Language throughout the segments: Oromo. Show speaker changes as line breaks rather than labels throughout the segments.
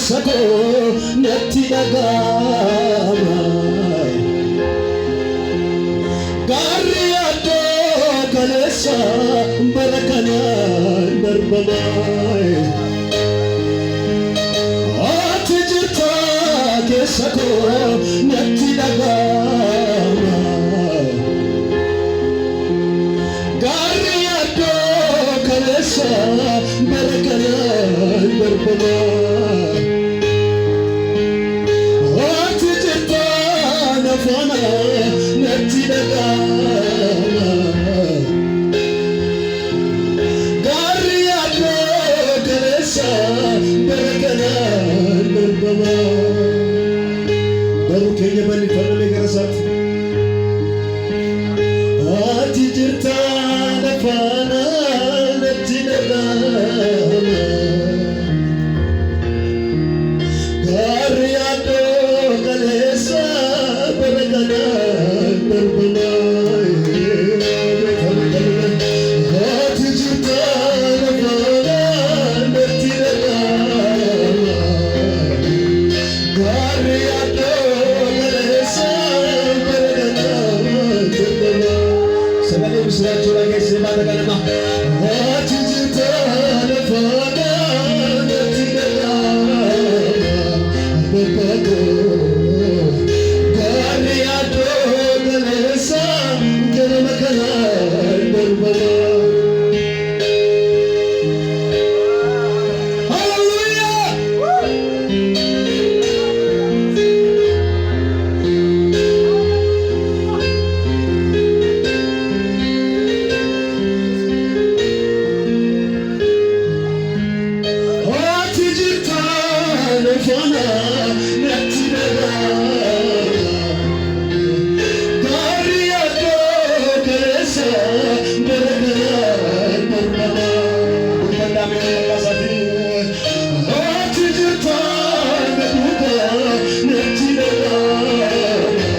sako natti dhaga'ama gaarri addoo kaleessa bara kanaan darbama ati jirta keessa koo natti dhaga'ama gaarri addoo kaleessa bara kanaan darbama ati jirta nafana natti dhaga'ama gaarri addoo kaleessa bara kanaan darbama baruu keenya bal'ifannee gara isaatti ati jirta nafana natti dhaga'ama gaarri addoo kaleessa bara kanaan darbama ati jirta nafana natti dhaga'ama gaarri addoo kaleessa bara kanaan darbama sagalee misiraachuu dhageessee maata kanama ati jirta nafana natti dhaga'ama gaarri addoo kaleessa ganama kanaan darbama hallelujah ati jirta nafana natti dhaga'ama gaarri addoo kaleessa bara kanaan darbama uffanname maqaasaati ati jirta naduuka natti dhaga'ama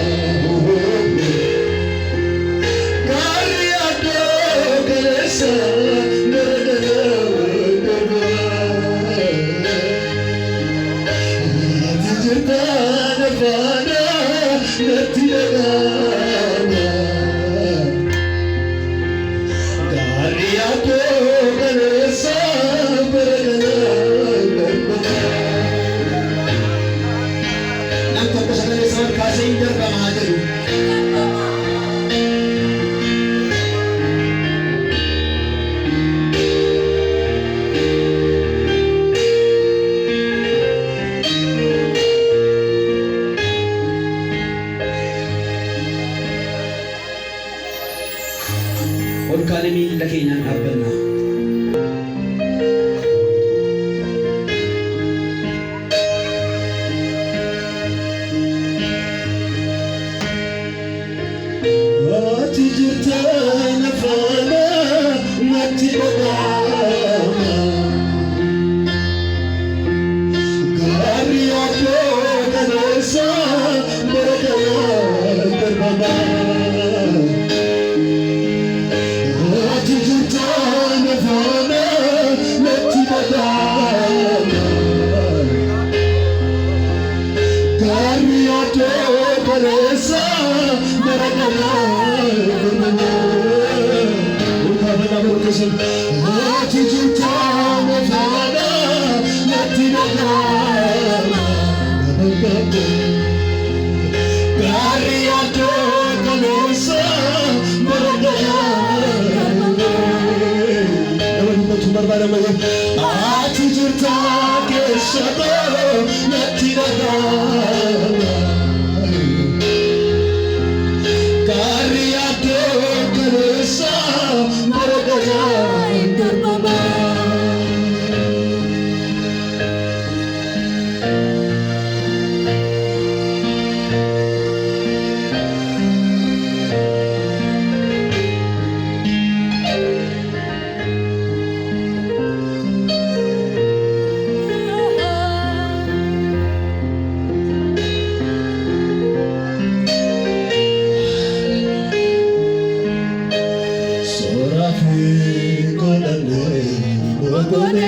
gaarri addoo kaleessa bara kanaan darbama ati jirta nafana natti dhaga'ama gaarri addoo kaleessa bara kanaan darbama nam tokko sagalee isaa ol kaasee hin darbamaa jedhu ol kaanee miilla keenyaan dhaabbanna ati jirta nafana natti dhaga'ama gaarri addoo kaleessa bara kanaan darbama ati jirta nafana natti dhaga'ama gaarri addoo kaleessa bara kanaan darbama ati jirta nafana natti dhaga'ama gaarri addoo kaleessa bara kanaan darbama ati jirta keessa koo natti dhaga'ama gaarri addoo kaleessa bara kanaan darbama Gode,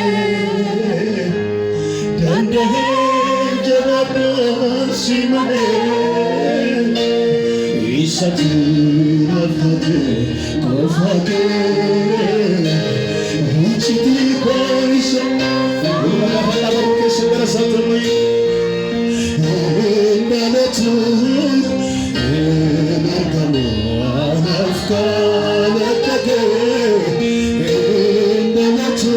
simane isatu nafate kofake uchiti koisa ulama fala baruke segera satului nalatu narkamo afkana kage nalatu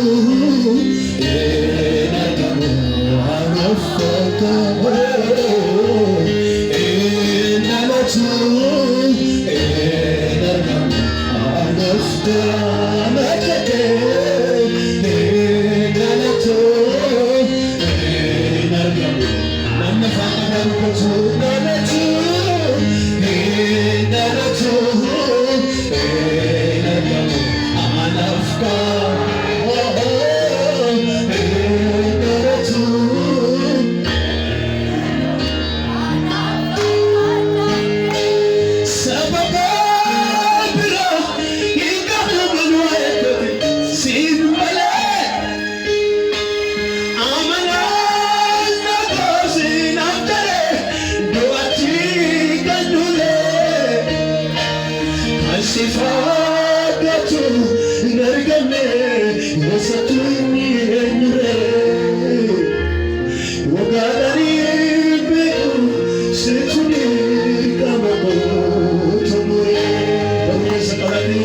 Sifatu nargame wasatuni enure wagadari beku setuni kamabo tumure bamye sakalani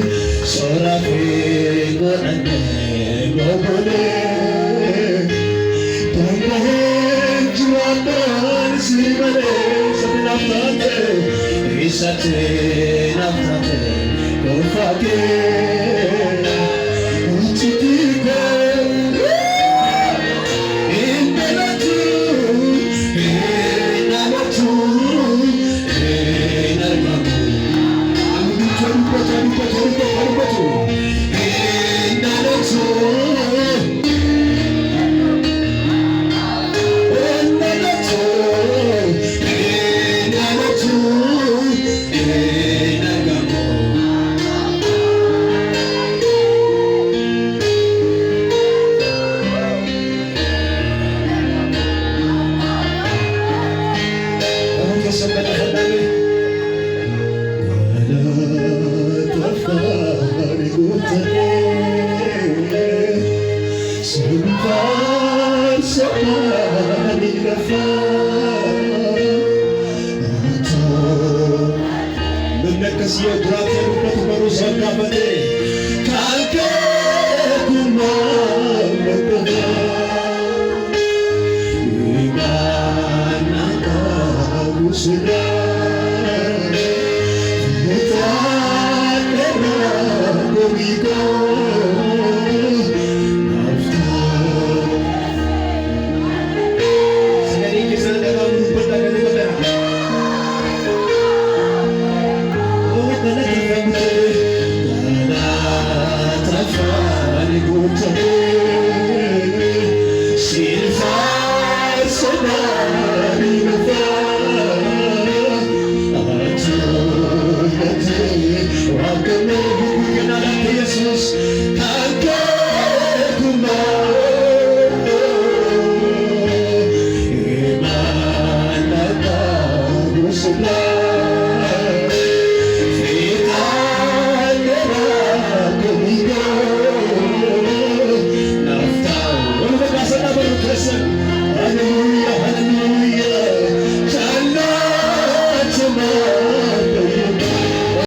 sorafe gorane gobole taigahe juadan simane sabinaftate isate naftate Confake, uchitike, inalatu, inalatu, inalatu. Kasih berat yang dapat baru saya dapat.